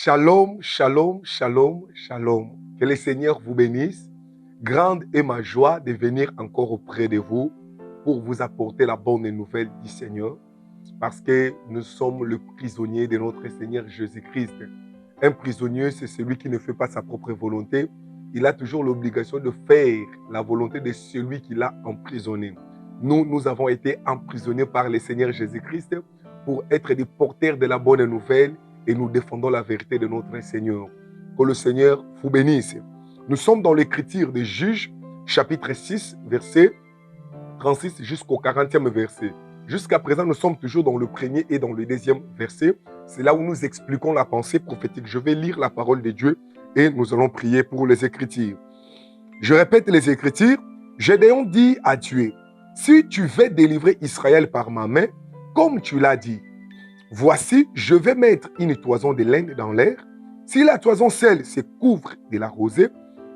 Shalom, shalom, shalom, shalom. Que le Seigneur vous bénisse. Grande est ma joie de venir encore auprès de vous pour vous apporter la bonne nouvelle du Seigneur, parce que nous sommes le prisonnier de notre Seigneur Jésus-Christ. Un prisonnier, c'est celui qui ne fait pas sa propre volonté. Il a toujours l'obligation de faire la volonté de celui qui l'a emprisonné. Nous avons été emprisonnés par le Seigneur Jésus-Christ pour être des porteurs de la bonne nouvelle et nous défendons la vérité de notre Seigneur. Que le Seigneur vous bénisse. Nous sommes dans l'écriture des Juges, chapitre 6, verset 36 jusqu'au 40e verset. Jusqu'à présent, nous sommes toujours dans le premier et dans le deuxième verset. C'est là où nous expliquons la pensée prophétique. Je vais lire la parole de Dieu et nous allons prier pour les Écritures. Je répète les Écritures. Gédéon dit à Dieu, « Si tu veux délivrer Israël par ma main, comme tu l'as dit, voici, je vais mettre une toison de laine dans l'air. Si la toison seule se couvre de la rosée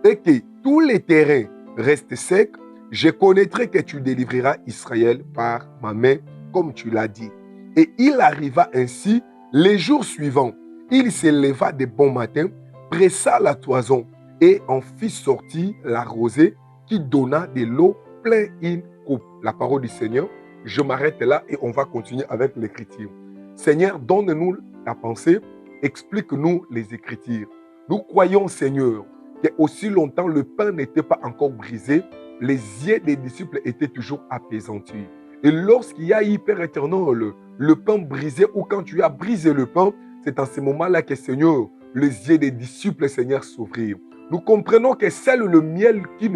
et que tous les terrains restent secs, je connaîtrai que tu délivreras Israël par ma main, comme tu l'as dit. » Et il arriva ainsi, les jours suivants, il se leva de bon matin, pressa la toison et en fit sortir la rosée qui donna de l'eau plein une coupe. La parole du Seigneur, je m'arrête là et on va continuer avec l'écriture. Seigneur, donne-nous la pensée, explique-nous les Écritures. Nous croyons, Seigneur, que aussi longtemps le pain n'était pas encore brisé, les yeux des disciples étaient toujours apaisantis. Et lorsqu'il y a eu, Père éternel, le pain brisé ou quand tu as brisé le pain, c'est en ce moment-là que, Seigneur, les yeux des disciples, Seigneur, s'ouvrirent. Nous comprenons que c'est le miel qui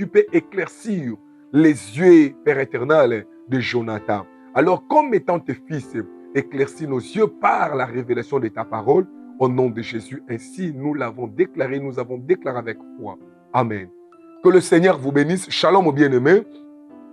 peut éclaircir les yeux, Père éternel, de Jonathan. Alors, comme étant tes fils, éclaircis nos yeux par la révélation de ta parole, au nom de Jésus. Ainsi, nous l'avons déclaré, nous avons déclaré avec foi. Amen. Que le Seigneur vous bénisse. Shalom, bien-aimés.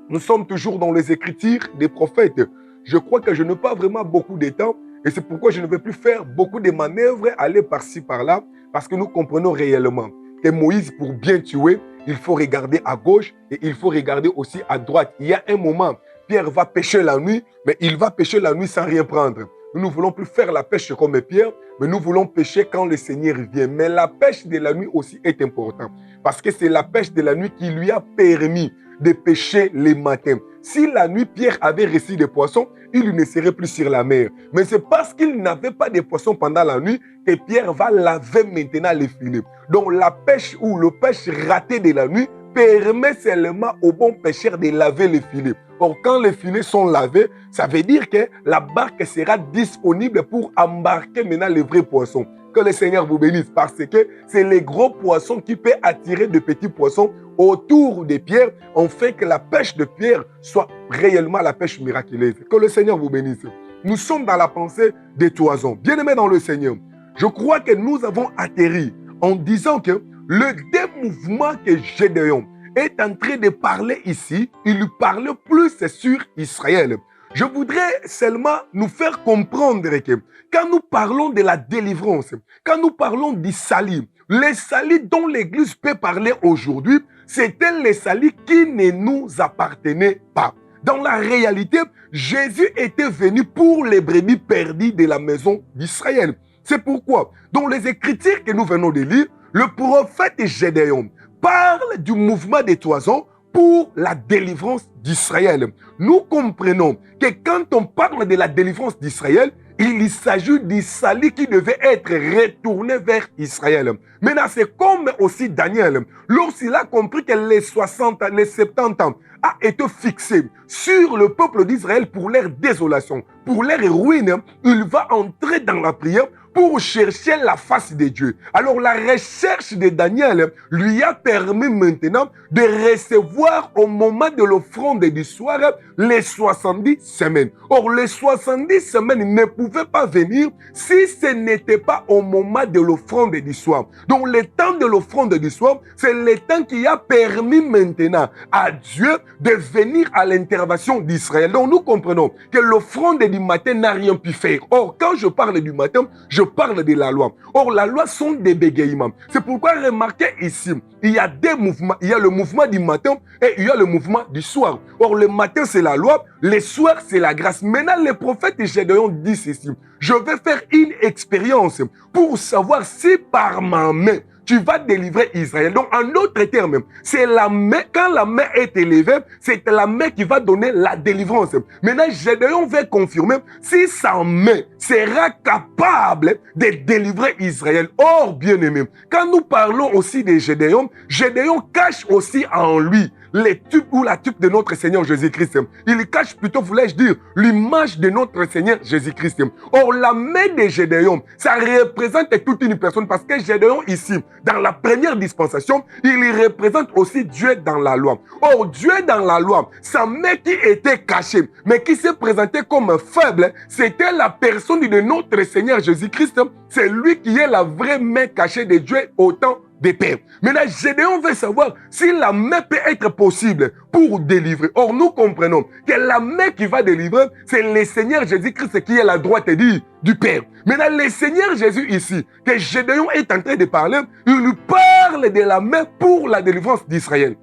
Nous sommes toujours dans les Écritures des prophètes. Je crois que je n'ai pas vraiment beaucoup de temps et c'est pourquoi je ne vais plus faire beaucoup de manœuvres, aller par-ci, par-là, parce que nous comprenons réellement que Moïse, pour bien tuer, il faut regarder à gauche et il faut regarder aussi à droite. Il y a un moment, Pierre va pêcher la nuit, mais il va pêcher la nuit sans rien prendre. Nous ne voulons plus faire la pêche comme Pierre, mais nous voulons pêcher quand le Seigneur vient. Mais la pêche de la nuit aussi est importante, parce que c'est la pêche de la nuit qui lui a permis de pêcher les matins. Si la nuit, Pierre avait reçu des poissons, il ne serait plus sur la mer. Mais c'est parce qu'il n'avait pas de poissons pendant la nuit que Pierre va laver maintenant les filets. Donc la pêche ou le pêche raté de la nuit permet seulement aux bons pêcheurs de laver les filets. Or, quand les filets sont lavés, ça veut dire que la barque sera disponible pour embarquer maintenant les vrais poissons. Que le Seigneur vous bénisse, parce que c'est les gros poissons qui peuvent attirer de petits poissons autour des pierres, en fait que la pêche de pierre soit réellement la pêche miraculeuse. Que le Seigneur vous bénisse. Nous sommes dans la pensée des toisons. Bien-aimés dans le Seigneur, je crois que nous avons atterri en disant que le démouvement que Gédéon est en train de parler ici, il parle plus sur Israël. Je voudrais seulement nous faire comprendre que quand nous parlons de la délivrance, quand nous parlons du salut, les saluts dont l'Église peut parler aujourd'hui, c'était les saluts qui ne nous appartenaient pas. Dans la réalité, Jésus était venu pour les brebis perdues de la maison d'Israël. C'est pourquoi, dans les Écritures que nous venons de lire, le prophète Gédéon parle du mouvement des toisons pour la délivrance d'Israël. Nous comprenons que quand on parle de la délivrance d'Israël, il s'agit du salut qui devait être retourné vers Israël. Maintenant, c'est comme aussi Daniel, lorsqu'il a compris que les 70 ans a été fixé sur le peuple d'Israël pour leur désolation, pour leur ruine, il va entrer dans la prière pour chercher la face de Dieu. Alors la recherche de Daniel lui a permis maintenant de recevoir au moment de l'offrande du soir les 70 semaines. Or les 70 semaines ne pouvaient pas venir si ce n'était pas au moment de l'offrande du soir. Donc le temps de l'offrande du soir, c'est le temps qui a permis maintenant à Dieu de venir à l'intervention d'Israël. Donc nous comprenons que l'offrande du matin n'a rien pu faire. Or quand je parle du matin, je parle de la loi. Or, la loi sont des bégayements. C'est pourquoi remarquez ici, il y a deux mouvements. Il y a le mouvement du matin et il y a le mouvement du soir. Or, le matin, c'est la loi. Le soir, c'est la grâce. Maintenant, le prophète Gédéon dit ceci. Je vais faire une expérience pour savoir si par ma main, tu vas délivrer Israël. Donc, en d'autres termes, c'est la main, quand la main est élevée, c'est la main qui va donner la délivrance. Maintenant, Gédéon va confirmer si sa main sera capable de délivrer Israël. Or, bien aimé, quand nous parlons aussi de Gédéon, Gédéon cache aussi en lui les tubes ou la tube de notre Seigneur Jésus-Christ. Il cache plutôt, voulais-je dire, l'image de notre Seigneur Jésus-Christ. Or, la main de Gédéon, ça représente toute une personne parce que Gédéon ici, dans la première dispensation, il représente aussi Dieu dans la loi. Or, Dieu dans la loi, sa main qui était cachée, mais qui s'est présentée comme faible, c'était la personne de notre Seigneur Jésus-Christ. C'est lui qui est la vraie main cachée de Dieu au temps des pères. Maintenant, Gédéon veut savoir si la main peut être possible pour délivrer. Or, nous comprenons que la main qui va délivrer, c'est le Seigneur Jésus-Christ qui est la droite du Père. Maintenant, le Seigneur Jésus ici, que Gédéon est en train de parler, il lui parle de la main pour la délivrance d'Israël.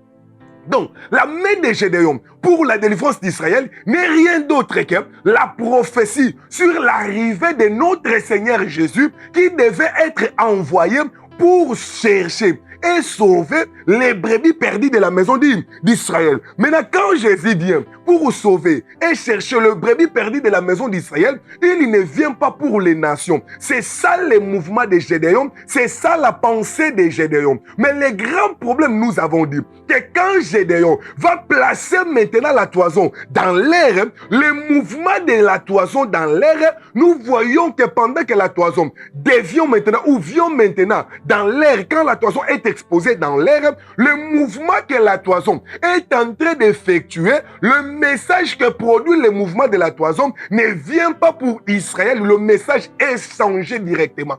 Donc, la main de Gédéon pour la délivrance d'Israël n'est rien d'autre que la prophétie sur l'arrivée de notre Seigneur Jésus qui devait être envoyé pour chercher et sauver les brebis perdues de la maison d'Israël. Maintenant, quand Jésus vient pour sauver et chercher le brebis perdu de la maison d'Israël, il ne vient pas pour les nations. C'est ça le mouvement de Gédéon, c'est ça la pensée de Gédéon. Mais le grand problème, nous avons dit que quand Gédéon va placer maintenant la toison dans l'air, le mouvement de la toison dans l'air, nous voyons que pendant que la toison dévient maintenant ou vient maintenant dans l'air, quand la toison est exposée dans l'air, le mouvement que la toison est en train d'effectuer, le message que produit le mouvement de la toison ne vient pas pour Israël, le message est changé directement.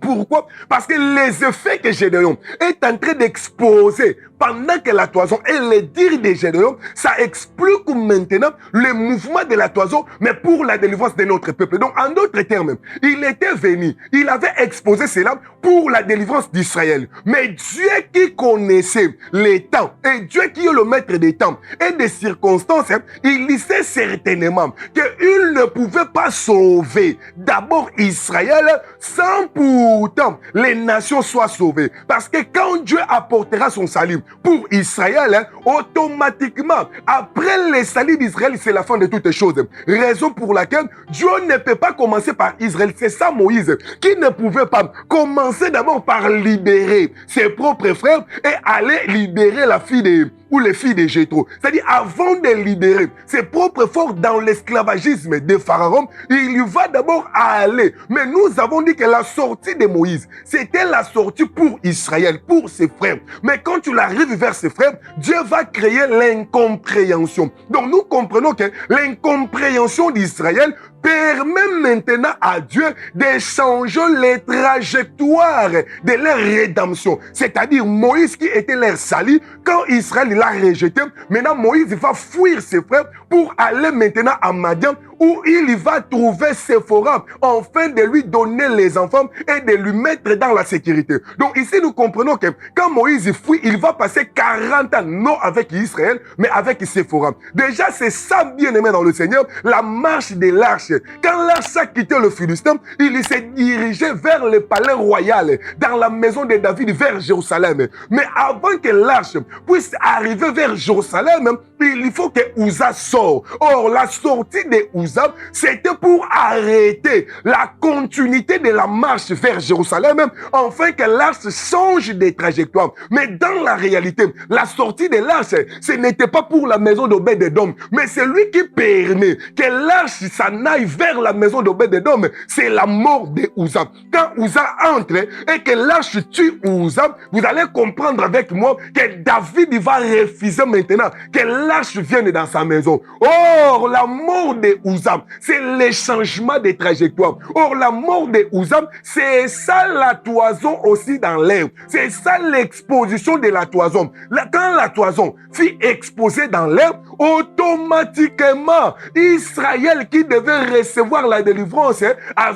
Pourquoi? Parce que les effets que Gédéon est en train d'exposer pendant que la toison et les dires de Gédéon, ça explique maintenant le mouvement de la toison, mais pour la délivrance de notre peuple. Donc, en d'autres termes, il était venu, il avait exposé cela pour la délivrance d'Israël. Mais Dieu qui connaissait les temps, et Dieu qui est le maître des temps et des circonstances, il sait certainement qu'il ne pouvait pas sauver d'abord Israël sans pourtant les nations soient sauvées. Parce que quand Dieu apportera son salut pour Israël, automatiquement, après le salut d'Israël, c'est la fin de toutes choses. Raison pour laquelle Dieu ne peut pas commencer par Israël. C'est ça Moïse, qui ne pouvait pas commencer d'abord par libérer ses propres frères et aller libérer la fille ou les filles de Jéthro. C'est-à-dire, avant de libérer ses propres frères dans l'esclavagisme de Pharaon, il va d'abord aller. Mais nous avons dit que la sortie de Moïse, c'était la sortie pour Israël, pour ses frères. Mais quand tu arrives vers ses frères, Dieu va créer l'incompréhension. Donc nous comprenons que l'incompréhension d'Israël permet maintenant à Dieu de changer les trajectoires de leur rédemption. C'est-à-dire Moïse qui était leur salut, quand Israël l'a rejeté, maintenant Moïse va fuir ses frères pour aller maintenant à Madian où il va trouver Séphora afin de lui donner les enfants et de lui mettre dans la sécurité. Donc ici nous comprenons que quand Moïse fuit, il va passer 40 ans, non avec Israël, mais avec Séphora. Déjà c'est ça bien aimé dans le Seigneur, la marche de l'arche. Quand l'arche a quitté le Philistin, il s'est dirigé vers le palais royal, dans la maison de David, vers Jérusalem. Mais avant que l'arche puisse arriver vers Jérusalem, il faut que Uza sorte. Or, la sortie de Uza, c'était pour arrêter la continuité de la marche vers Jérusalem, afin que l'arche change de trajectoire. Mais dans la réalité, la sortie de l'arche, ce n'était pas pour la maison d'Obed-Edom, mais c'est lui qui permet que l'arche s'en aille vers la maison d'Obed-Edom. C'est la mort de Uza. Quand Uza entre et que l'arche tue Uza, vous allez comprendre avec moi que David va refuser maintenant que l'arche vienne dans sa maison. Or, la mort de Ouzam, c'est le changement de trajectoire. Or, la mort de Ouzam, c'est ça la toison aussi dans l'air. C'est ça l'exposition de la toison. Quand la toison fut exposée dans l'air, automatiquement, Israël qui devait recevoir la délivrance, a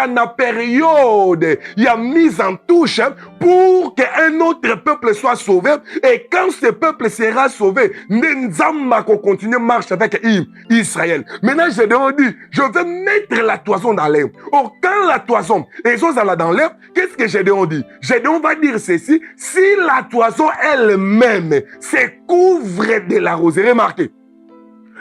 la période, il a mis en touche pour qu'un autre peuple soit sauvé. Et quand ce peuple sera sauvé, Nzamba continue marche avec Israël. Maintenant, je dis, je vais mettre la toison dans l'air. Or, quand la toison est dans l'air, qu'est-ce que Gédéon dit? Gédéon va dire ceci: si la toison elle-même se couvre de la rosée, remarquez,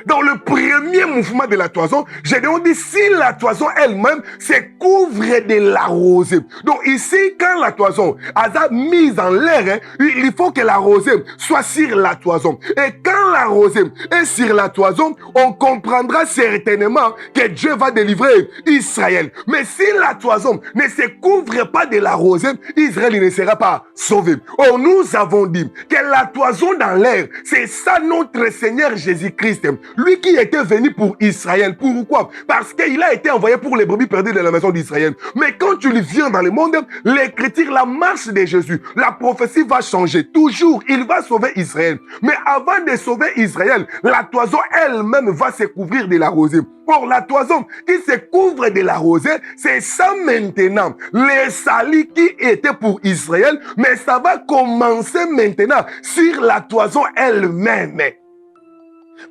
dans le premier mouvement de la toison, Gédéon dit si la toison elle-même se couvre de la rosée. Donc ici, quand la toison a mise en l'air, il faut que la rosée soit sur la toison. Et quand la rosée est sur la toison, on comprendra certainement que Dieu va délivrer Israël. Mais si la toison ne se couvre pas de la rosée, Israël ne sera pas sauvé. Or, nous avons dit que la toison dans l'air, c'est ça notre Seigneur Jésus-Christ. Lui qui était venu pour Israël. Pourquoi? Parce qu'il a été envoyé pour les brebis perdues de la maison d'Israël. Mais quand tu le viens dans le monde, l'écriture, la marche de Jésus, la prophétie va changer. Toujours, il va sauver Israël. Mais avant de sauver Israël, la toison elle-même va se couvrir de la rosée. Or, la toison qui se couvre de la rosée, c'est ça maintenant. Les salis qui étaient pour Israël, mais ça va commencer maintenant sur la toison elle-même.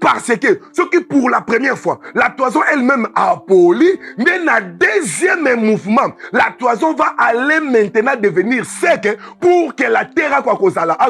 Parce que ce qui pour la première fois, la toison elle-même a poli, mais dans le deuxième mouvement, la toison va aller maintenant devenir sec pour que la terre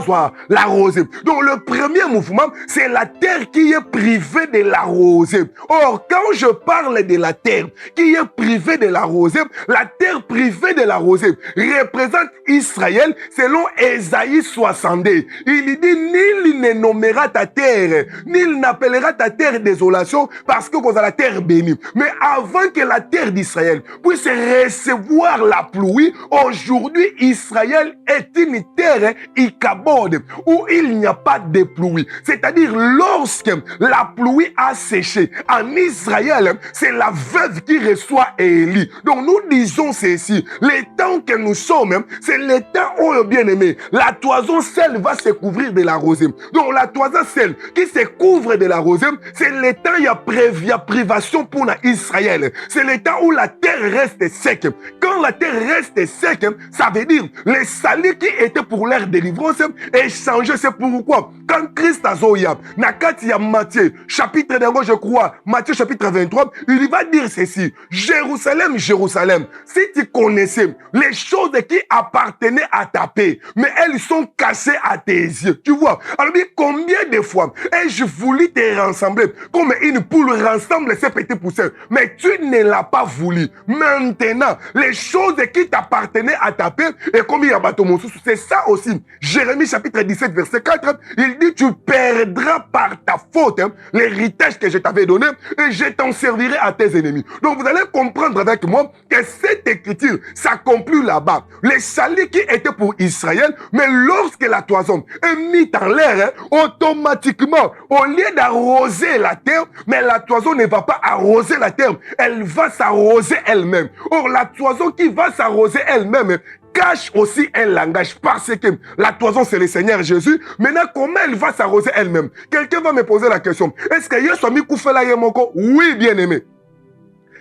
soit la rosée. Donc le premier mouvement, c'est la terre qui est privée de la rosée. Or, quand je parle de la terre qui est privée de la rosée, la terre privée de la rosée représente Israël selon Ésaïe 62. Il dit, nul ne nommera ta terre, nul n'appellera ta terre désolation parce que vous avez la terre bénie. Mais avant que la terre d'Israël puisse recevoir la pluie, aujourd'hui Israël est une terre ikabode où il n'y a pas de pluie. C'est-à-dire lorsque la pluie a séché en Israël, c'est la veuve qui reçoit Élie. Donc nous disons ceci, les temps que nous sommes, c'est les temps où le bien-aimé, la toison seule va se couvrir de la rosée. Donc la toison seule qui se couvre de la rosée, c'est le temps il y a privation pour Israël. C'est le temps où la terre reste sec. Quand la terre reste sec, ça veut dire les salis qui étaient pour leur délivrance est changé. C'est pourquoi quand Christ a zoya, nakati ya Matthieu chapitre 1, je crois, Matthieu chapitre 23, il va dire ceci: Jérusalem, Jérusalem, si tu connaissais les choses qui appartenaient à ta paix, mais elles sont cachées à tes yeux. Tu vois? Alors combien de fois ai-je voulu te rassembler comme une poule rassemble ses petits poussins, mais tu ne l'as pas voulu. Maintenant, les choses qui t'appartenaient à ta paix, et comme il y a bateau, c'est ça aussi. Jérémie chapitre 17 verset 4, il dit: tu perdras par ta faute l'héritage que je t'avais donné et je t'en servirai à tes ennemis. Donc vous allez comprendre avec moi que cette écriture s'accomplit là-bas. Les salis qui étaient pour Israël, mais lorsque la toison est mise en l'air, automatiquement, au lieu d'arroser la terre, mais la toison ne va pas arroser la terre, elle va s'arroser elle-même. Or, la toison qui va s'arroser elle-même cache aussi un langage, parce que la toison c'est le Seigneur Jésus. Maintenant, comment elle va s'arroser elle-même? Quelqu'un va me poser la question: est-ce que Yesu a mis koufela yemoko? Oui, bien aimé.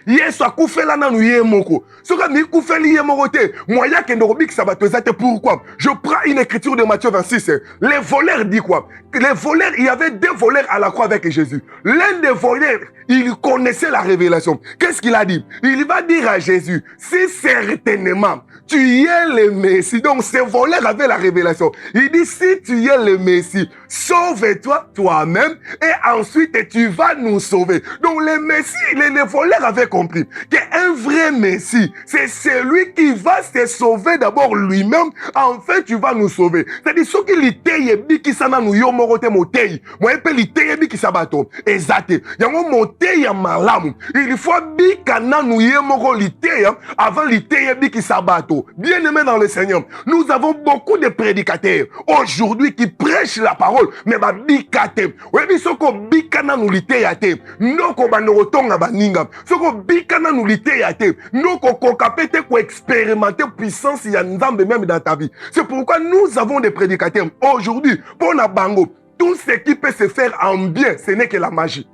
Yesu akufela nanu ye moko. Soka mi kufeli ye moko te. Moya ke ndorobik sabato ezate. Pourquoi? Je prends une écriture de Matthieu 26. Les voleurs dit quoi? Les voleurs, il y avait deux voleurs à la croix avec Jésus. L'un des voleurs, il connaissait la révélation. Qu'est-ce qu'il a dit? Il va dire à Jésus: si certainement tu es le Messie. Donc ces voleurs avaient la révélation. Il dit: si tu es le Messie, sauve-toi toi-même et ensuite tu vas nous sauver. Donc les Messies, les voleurs avaient compris qu'un vrai Messie, c'est celui qui va se sauver d'abord lui-même, enfin tu vas nous sauver. C'est-à-dire, ceux qui l'iteye qui s'en nous yomorote motei, moi pe l'iteye qui sabato, exact. Yango motei ya malamu. Il faut bi kana nous yomoro l'iteye avant l'iteye qui sabato. Bato. Bien-aimés dans le Seigneur, nous avons beaucoup de prédicateurs aujourd'hui qui prêchent la parole, mais babikate. Oui, soko bikana nulite yate. Noko banorotonga baninga. Soko bikana nulite yate. Noko kokapete ko expérimenter puissance ya nzambe même dans ta vie. C'est pourquoi nous avons des prédicateurs aujourd'hui pour na bango. Tout ce qui peut se faire en bien, ce n'est que la magie.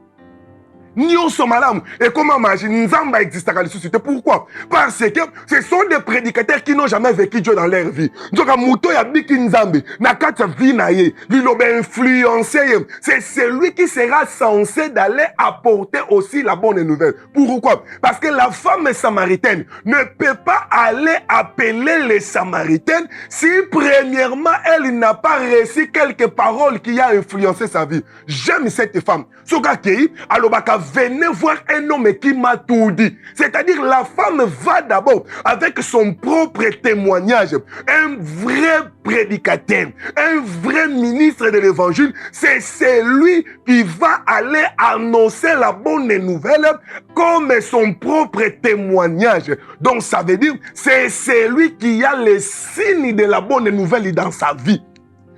Nyonso malamu et comment magie nzamba existe à la société. Pourquoi? Parce que ce sont des prédicateurs qui n'ont jamais vécu Dieu dans leur vie. Donc muto ya biki nzambe na kati vie na ye liloba influencer. C'est celui qui sera censé d'aller apporter aussi la bonne nouvelle. Pourquoi? Parce que la femme samaritaine ne peut pas aller appeler les samaritaines si premièrement elle n'a pas reçu quelques paroles qui a influencé sa vie. J'aime cette femme. Soka kei alobaka venez voir un homme qui m'a tout dit. C'est-à-dire la femme va d'abord avec son propre témoignage. Un vrai prédicateur, un vrai ministre de l'évangile, c'est celui qui va aller annoncer la bonne nouvelle comme son propre témoignage. Donc ça veut dire c'est celui qui a les signes de la bonne nouvelle dans sa vie.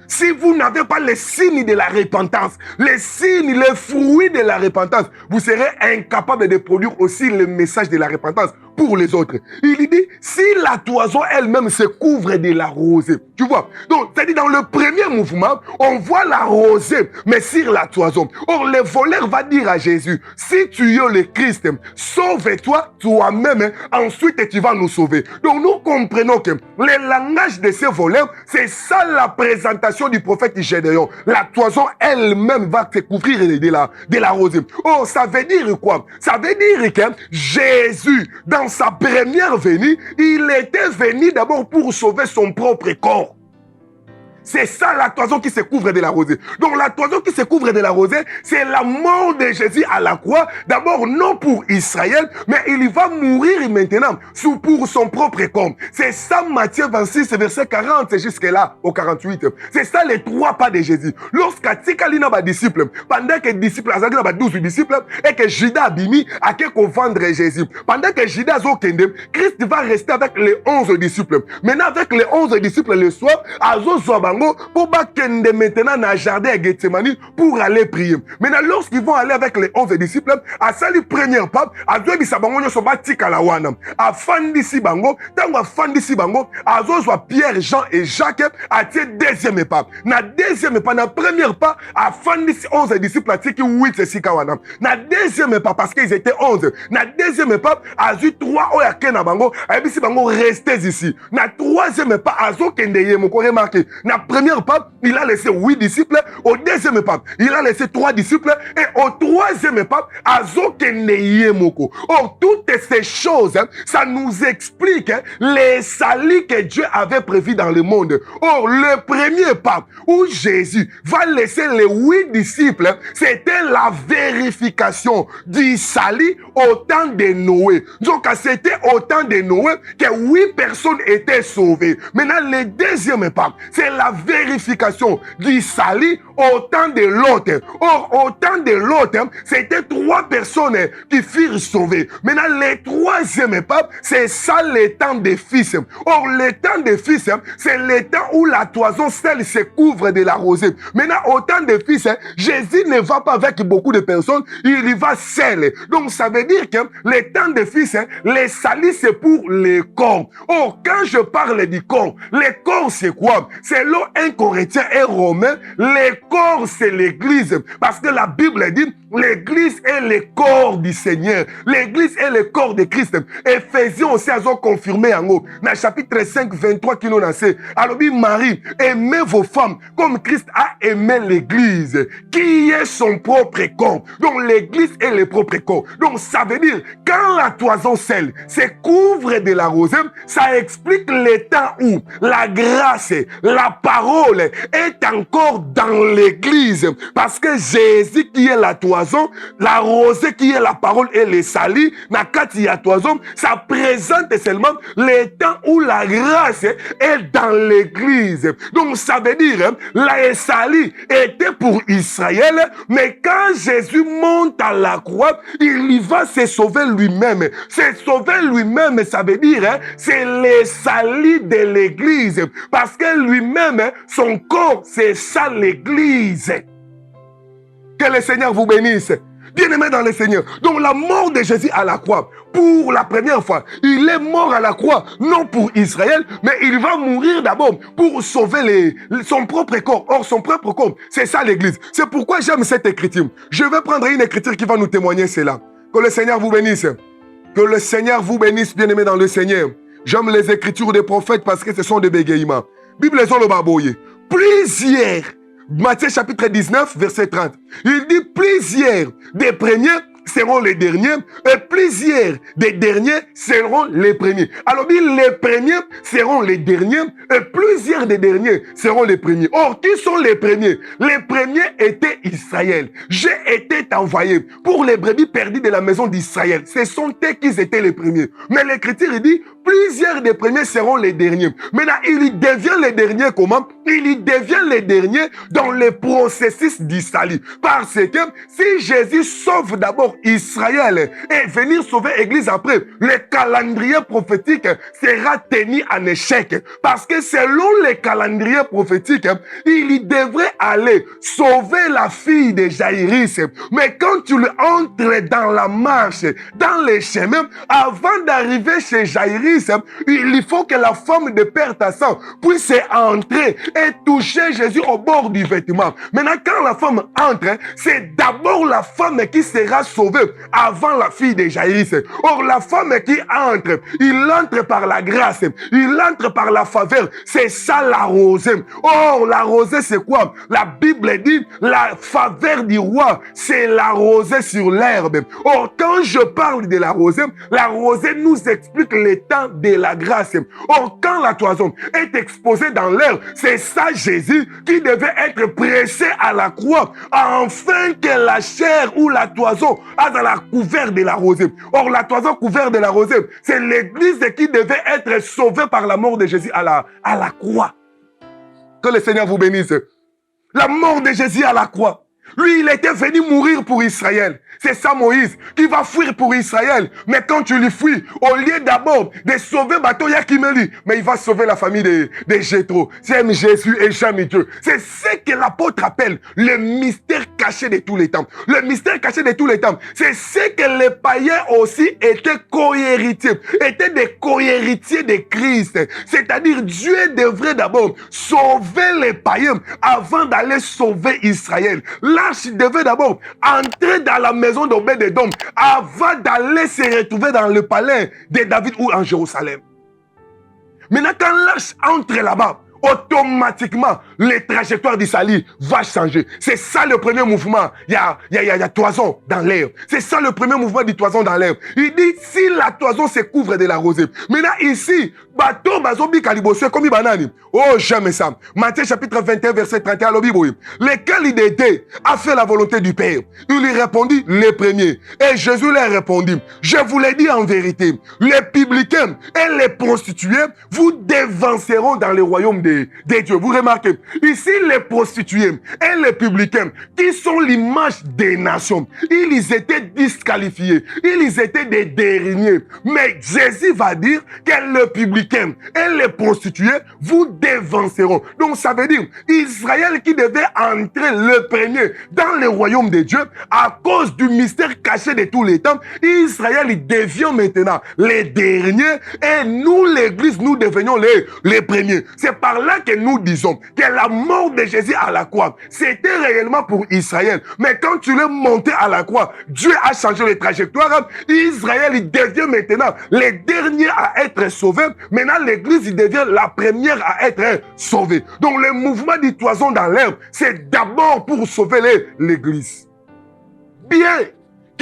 Si vous n'avez pas les signes de la repentance, les signes, les fruits de la repentance, vous serez incapable de produire aussi le message de la repentance pour les autres. Il dit, si la toison elle-même se couvre de la rosée, tu vois. Donc, c'est-à-dire dans le premier mouvement, on voit la rosée, mais sur la toison. Or, le voleur va dire à Jésus, si tu es le Christ, sauve-toi toi-même, ensuite tu vas nous sauver. Donc, nous comprenons que le langage de ces voleurs, c'est ça la présentation du prophète Gédéon. La toison elle-même va se couvrir de la rosée. Oh, ça veut dire quoi? Ça veut dire que Jésus, dans sa première venue, il était venu d'abord pour sauver son propre corps. C'est ça la toison qui se couvre de la rosée. Donc la toison qui se couvre de la rosée, c'est la mort de Jésus à la croix. D'abord non pour Israël, mais il va mourir maintenant pour son propre corps. C'est ça Matthieu 26, verset 40 jusqu'à là, au 48. C'est ça les trois pas de Jésus. Lorsqu'Atikali n'a disciple, pendant que les disciples, 12 disciples, et que Judas Abimi a qu'à vendre Jésus. Pendant que Judas Zokende, Christ va rester avec les 11 disciples. Maintenant avec les 11 disciples le soir, Azo Zoba pour bakende maintenant dans le jardin de Gethsemane pour aller prier. Maintenant, lorsqu'ils vont aller avec les 11 disciples, à sa première pape, à deux bisabango nyo soba tika la wana. À fandisi bango, tango a fandisi bango, à zo Pierre, Jean et Jacques, à tie deuxième pape. Na deuxième pape, na première pape, à fandisi 11 disciples, à tie ki 8 sika wana. Na deuxième pape, parce qu'ils étaient 11. Na deuxième pape, à zo 3 oya kena bango, à bisi bango restez ici. Na troisième pape, à zo kende ye moko remarqué. Na première pape, il a laissé 8 disciples. Au deuxième pape, il a laissé 3 disciples. Et au troisième pape, Azo Keneye Moko. Or, toutes ces choses, ça nous explique les salis que Dieu avait prévus dans le monde. Or, le premier pape où Jésus va laisser les 8 disciples, c'était la vérification du salut au temps de Noé. Donc, c'était au temps de Noé que 8 personnes étaient sauvées. Maintenant, le deuxième pape, c'est la vérification du salut au temps de l'autre. Or, au temps de l'autre, c'était 3 personnes qui furent sauvées. Maintenant, le troisième pape, c'est ça le temps des fils. Or, le temps des fils, c'est le temps où la toison seule se couvre de la rosée. Maintenant, au temps des fils, Jésus ne va pas avec beaucoup de personnes, il y va seul. Donc, ça veut dire que le temps des fils, le salut, c'est pour le corps. Or, quand je parle du corps, le corps, c'est quoi? C'est 1 Corinthiens et Romains, le corps c'est l'église. Parce que la Bible dit, l'église est le corps du Seigneur. L'église est le corps de Christ. Éphésiens aussi a confirmé en haut. Dans le chapitre 5, 23 qui nous lancé. Alors, Marie, aimez vos femmes comme Christ a aimé l'église, qui est son propre corps. Donc, l'église est le propre corps. Donc, ça veut dire, quand la toison seule se couvre de la rosée, ça explique le temps où la grâce, la parole, parole est encore dans l'église. Parce que Jésus qui est la toison, la rosée qui est la parole et les salis, nakati ya toison, ça présente seulement les temps où la grâce est dans l'église. Donc ça veut dire, la sali était pour Israël, mais quand Jésus monte à la croix, il y va se sauver lui-même. Se sauver lui-même, ça veut dire, c'est les salis de l'église. Parce que lui-même, son corps, c'est ça l'église. Que le Seigneur vous bénisse. Bien-aimé dans le Seigneur. Donc la mort de Jésus à la croix, pour la première fois, il est mort à la croix, non pour Israël, mais il va mourir d'abord pour sauver son propre corps. Or, son propre corps, c'est ça l'église. C'est pourquoi j'aime cette écriture. Je vais prendre une écriture qui va nous témoigner cela. Que le Seigneur vous bénisse. Que le Seigneur vous bénisse, bien-aimé dans le Seigneur. J'aime les écritures des prophètes parce que ce sont des bégayements. Bible les le baboye. Plusieurs. Matthieu chapitre 19, verset 30. Il dit plusieurs des premiers seront les derniers et plusieurs des derniers seront les premiers. Alors, les premiers seront les derniers et plusieurs des derniers seront les premiers. Or, qui sont les premiers? Les premiers étaient Israël. J'ai été envoyé pour les brebis perdues de la maison d'Israël. Ce sont eux qui étaient les premiers. Mais l'Écriture, il dit, plusieurs des premiers seront les derniers. Maintenant, il y devient les derniers comment? Il y devient les derniers dans le processus d'Israël. Parce que si Jésus sauve d'abord Israël et venir sauver l'Église après, le calendrier prophétique sera tenu en échec. Parce que selon le calendrier prophétique, il devrait aller sauver la fille de Jaïrus. Mais quand tu entres dans la marche, dans les chemins, avant d'arriver chez Jaïrus, il faut que la femme de Père Tassan puisse entrer et toucher Jésus au bord du vêtement. Maintenant, quand la femme entre, c'est d'abord la femme qui sera sauvée avant la fille de Jaïrus. Or, la femme qui entre, il entre par la grâce, il entre par la faveur. C'est ça la rosée. Or, la rosée, c'est quoi? La Bible dit, la faveur du roi, c'est la rosée sur l'herbe. Or, quand je parle de la rosée nous explique les temps de la grâce. Or, quand la toison est exposée dans l'air, c'est ça Jésus qui devait être pressé à la croix, afin que la chair ou la toison a dans la couverte de la rosée. Or, la toison couverte de la rosée, c'est l'église qui devait être sauvée par la mort de Jésus à la croix. Que le Seigneur vous bénisse. La mort de Jésus à la croix. Lui, il était venu mourir pour Israël. C'est ça Moïse qui va fuir pour Israël. Mais quand tu lui fuis, au lieu d'abord de sauver Batoya Kimeli, mais il va sauver la famille de Jétro. J'aime Jésus et j'aime Dieu. C'est ce que l'apôtre appelle le mystère caché de tous les temps. Le mystère caché de tous les temps, c'est ce que les païens aussi étaient co-héritiers, étaient des co-héritiers de Christ. C'est-à-dire Dieu devrait d'abord sauver les païens avant d'aller sauver Israël. L'arche devait d'abord entrer dans la maison d'Obed-Edom avant d'aller se retrouver dans le palais de David ou en Jérusalem. Maintenant, quand l'arche entre là-bas, automatiquement, les trajectoires d'Israël vont changer. C'est ça le premier mouvement. Il y a toison dans l'air. C'est ça le premier mouvement du toison dans l'air. Il dit, si la toison se couvre de la rosée. Maintenant, ici, bateau bazobi kalibosé comme banani. Oh, j'aime ça. Matthieu chapitre 21, verset 31, lequel il était a fait la volonté du Père. Il lui répondit, les premiers. Et Jésus leur répondit, je vous l'ai dit en vérité, les publicains et les prostituées vous dévanceront dans le royaume de Dieu. Vous remarquez, ici les prostituées et les publicains, qui sont l'image des nations, ils étaient disqualifiés, ils étaient des derniers. Mais Jésus va dire que le publicain et les prostituées vous dévanceront. Donc ça veut dire Israël qui devait entrer le premier dans le royaume de Dieu à cause du mystère caché de tous les temps. Israël il devient maintenant les derniers et nous l'église nous devenons les premiers. C'est par là que nous disons que la mort de Jésus à la croix c'était réellement pour Israël. Mais quand tu l'es monté à la croix, Dieu a changé les trajectoires. Israël il devient maintenant les derniers à être sauvés. Maintenant l'église il devient la première à être sauvée. Donc le mouvement du toison dans l'herbe, c'est d'abord pour sauver l'église. Bien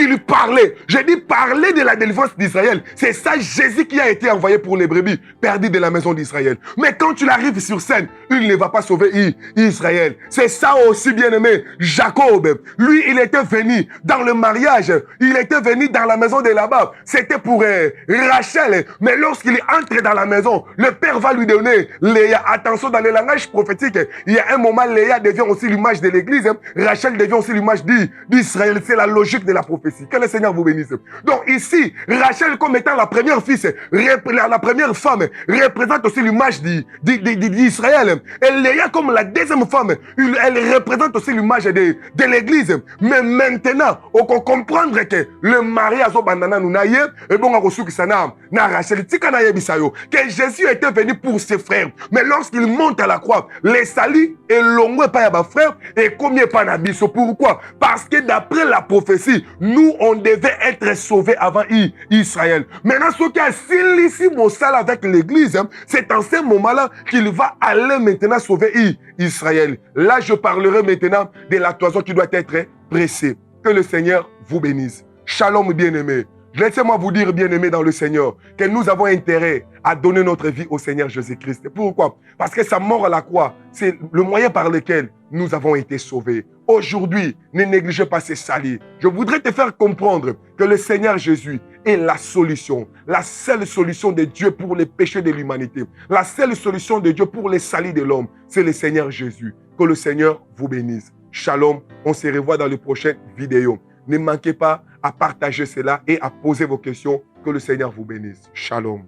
qui lui parlait. Je dis parler de la délivrance d'Israël. C'est ça Jésus qui a été envoyé pour les brebis perdues de la maison d'Israël. Mais quand tu arrives sur scène, il ne va pas sauver Israël. C'est ça aussi, bien-aimé. Jacob, lui, il était venu dans le mariage. Il était venu dans la maison de Laban. C'était pour Rachel. Mais lorsqu'il entre dans la maison, le père va lui donner Léa. Attention, dans le langage prophétique, il y a un moment, Léa devient aussi l'image de l'église. Rachel devient aussi l'image d'Israël. C'est la logique de la prophétie. Que le Seigneur vous bénisse. Donc ici, Rachel comme étant la première fille, la première femme, représente aussi l'image d'Israël. Et Léa comme la deuxième femme, elle représente aussi l'image de l'église. Mais maintenant, on peut comprendre que le mariage au bandana nous naïe, et bon, on reçoit que ça n'a Rachel, que Jésus était venu pour ses frères. Mais lorsqu'il monte à la croix, les salis et l'ongwe pas à frère et combien pas n'abisso. Pourquoi? Parce que d'après la prophétie, nous, on devait être sauvés avant Israël. Maintenant, ce qui a ici mon salle avec l'église, c'est en ce moment-là qu'il va aller maintenant sauver Israël. Là, je parlerai maintenant de la toison qui doit être pressée. Que le Seigneur vous bénisse. Shalom, bien-aimés. Laissez-moi vous dire, bien-aimés dans le Seigneur, que nous avons intérêt à donner notre vie au Seigneur Jésus-Christ. Pourquoi? Parce que sa mort à la croix, c'est le moyen par lequel nous avons été sauvés. Aujourd'hui, ne négligez pas ces salis. Je voudrais te faire comprendre que le Seigneur Jésus est la solution, la seule solution de Dieu pour les péchés de l'humanité, la seule solution de Dieu pour les salis de l'homme, c'est le Seigneur Jésus. Que le Seigneur vous bénisse. Shalom, on se revoit dans les prochaines vidéos. Ne manquez pas à partager cela et à poser vos questions. Que le Seigneur vous bénisse. Shalom.